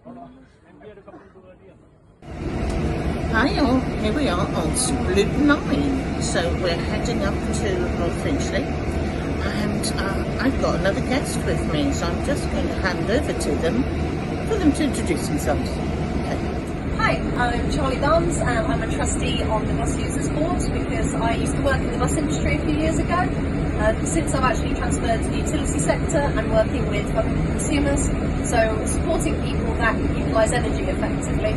Hi all, here we are on SL9. So we're heading up to North Finchley, and I've got another guest with me, so I'm just going to hand over to them for them to introduce themselves. Hi, I'm Charlie Barnes and I'm a trustee on the Bus Users Board because I used to work in the bus industry a few years ago. Since I've actually transferred to the utility sector, I'm working with vulnerable consumers, so supporting people that utilise energy effectively.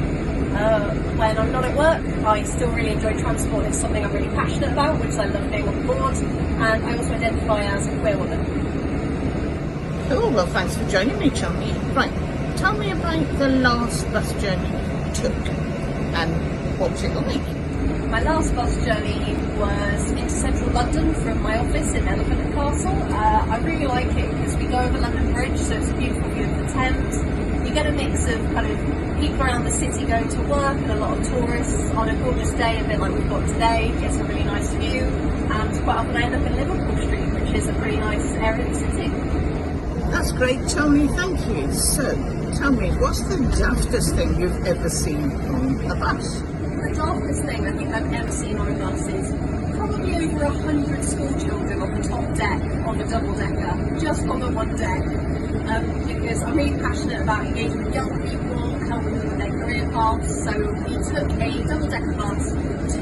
When I'm not at work, I still really enjoy transport. It's something I'm really passionate about, which I love being on board, and I also identify as a queer woman. Oh, well, thanks for joining me, Charlie. Right, tell me about the last bus journey you took and what was it like? My last bus journey was into central London from my office in Elephant and Castle. I really like it because we go over London Bridge, so it's a beautiful view of the Thames. You get a mix of kind of people around the city going to work and a lot of tourists on a gorgeous day, a bit like we've got today. Gets a really nice view, and quite often I end up in Liverpool Street, which is a pretty nice area of the city. That's great, Charlie, thank you. So, tell me, what's the daftest thing you've ever seen on a bus? The daftest thing I think I've ever seen on a bus is probably over 100 school children on the top deck on a double decker, just on the one deck. Because I'm really passionate about engaging with young people, helping them with their career paths. So we took a double decker bus to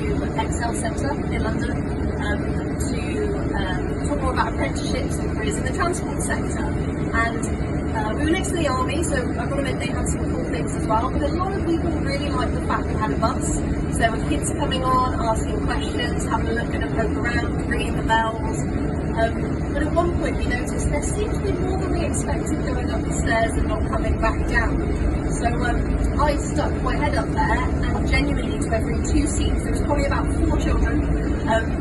SL Centre in London to talk more about apprenticeships and careers in the transport sector. And we were next to the army, so I've got to admit they had some cool things as well, but a lot of people really liked the fact we had a bus. So there were kids coming on, asking questions, having a look and a poke around, ringing the bells. But at one point we noticed there seemed to be more than we expected going up the stairs and not coming back down. So I stuck my head up there, and genuinely to every 2 seats there was probably about 4 children,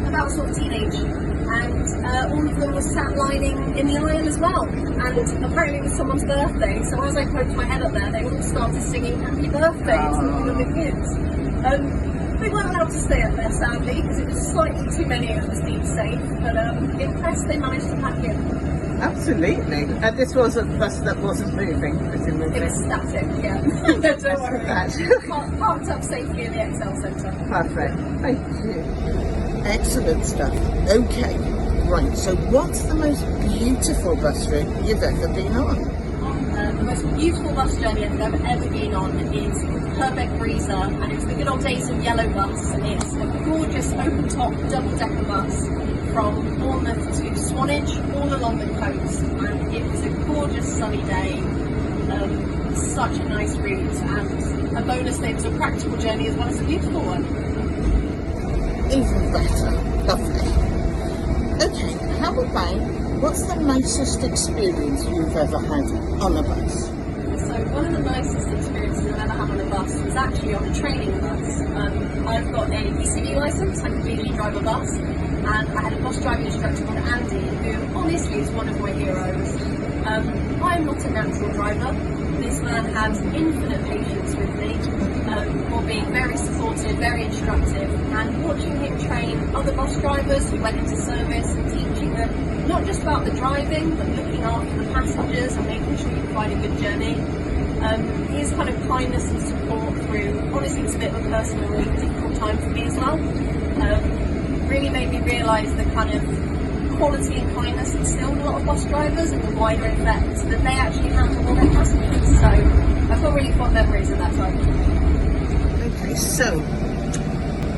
about sort of teenage, and all of them were sat lining in the aisle as well. And apparently it was someone's birthday, so as I poked my head up there, they all started singing happy birthday to all of the kids. We weren't allowed to stay up there, sadly, because it was slightly too many of us deemed safe, but impressed they managed to pack in. Absolutely. And this was a bus that wasn't moving, presumably. It was static, yeah. Don't worry. Parked up safely in the XL Centre. Perfect. Thank you. Excellent stuff. Okay. Right, so what's the most beautiful bus route you've ever been on? The most beautiful bus journey I've ever been on is Purbeck Breezer, and it was the good old days of Yellow Bus. It's a gorgeous open-top double-decker bus from Bournemouth to Swanage, all along the coast, and it was a gorgeous sunny day. Such a nice route, and a bonus that it was a practical journey as well as a beautiful one. Even better. Lovely. Okay, how about what's the nicest experience you've ever had on a bus? So one of the nicest experiences I've ever had on a bus was actually on a training bus. I've got a PCV licence, I can legally drive a bus, and I had a bus driving instructor called Andy, who honestly is one of my heroes. I'm not a natural driver. This man had infinite patience with me, for being very supportive, very instructive, and watching him train other bus drivers who went into service and teaching them not just about the driving, but looking after the passengers and making sure you provide a good journey. His kind of kindness and support through, honestly it's a bit of a personally difficult time for me as well, really made me realise the kind of quality and kindness instilled in a lot of bus drivers and the wider effect that they actually have on their passengers. So I've got really fond memories of that time. Okay, so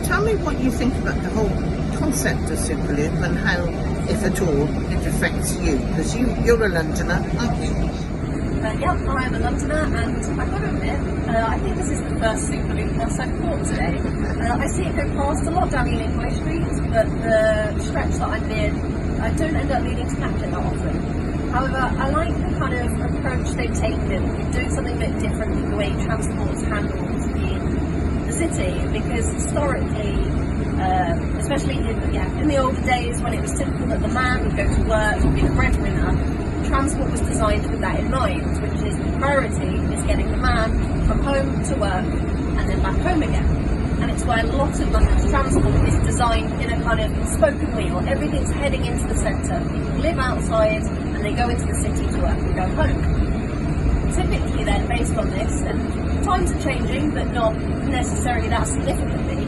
tell me what you think about the whole concept of Superloop and how, if at all, it affects you, because you're a Londoner, aren't you? Yep, I am a Londoner, and I've got to admit, I think this is the first Superloop bus I've caught today. I see it go past a lot down Ealing High Street, but the stretch that I'm in, I don't end up needing to catch it that often. However, I like the kind of approach they've taken in doing something a bit different with the way transport's handled in the city, because historically, especially in the older days when it was typical that the man would go to work and be the breadwinner, transport was designed with that in mind, which is the priority is getting the man from home to work and then back home again. And it's why a lot of London's transport is designed in a kind of spoken wheel. Everything's heading into the centre. People live outside and they go into the city to work and go home. typically then, based on this, and times are changing, but not necessarily that significantly,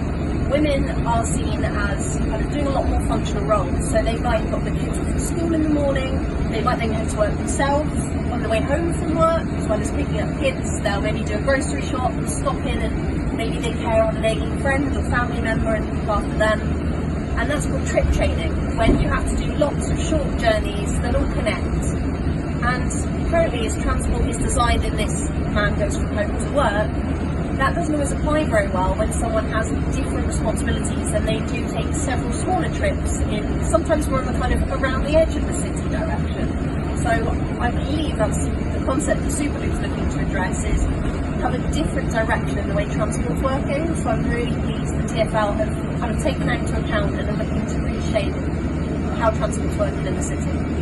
women are seen as kind of doing a lot more functional roles. So they might drop the kids off at school in the morning, they might then go to work themselves on the way home from work, as well as picking up kids. They'll maybe do a grocery shop, stop in and maybe they care on an ailing friend or family member and look after them. And that's called trip training, when you have to do lots of short journeys that all connect. And currently, as transport is designed in this man goes from home to work, that doesn't always apply very well when someone has different responsibilities and they do take several smaller trips in, sometimes more on the kind of around the edge of the city direction. So I believe that's the concept that Superloop's looking to address, is have a different direction in the way transport's working. So I'm really pleased that TfL have kind of taken that into account and are looking to reshape how transport's working in the city.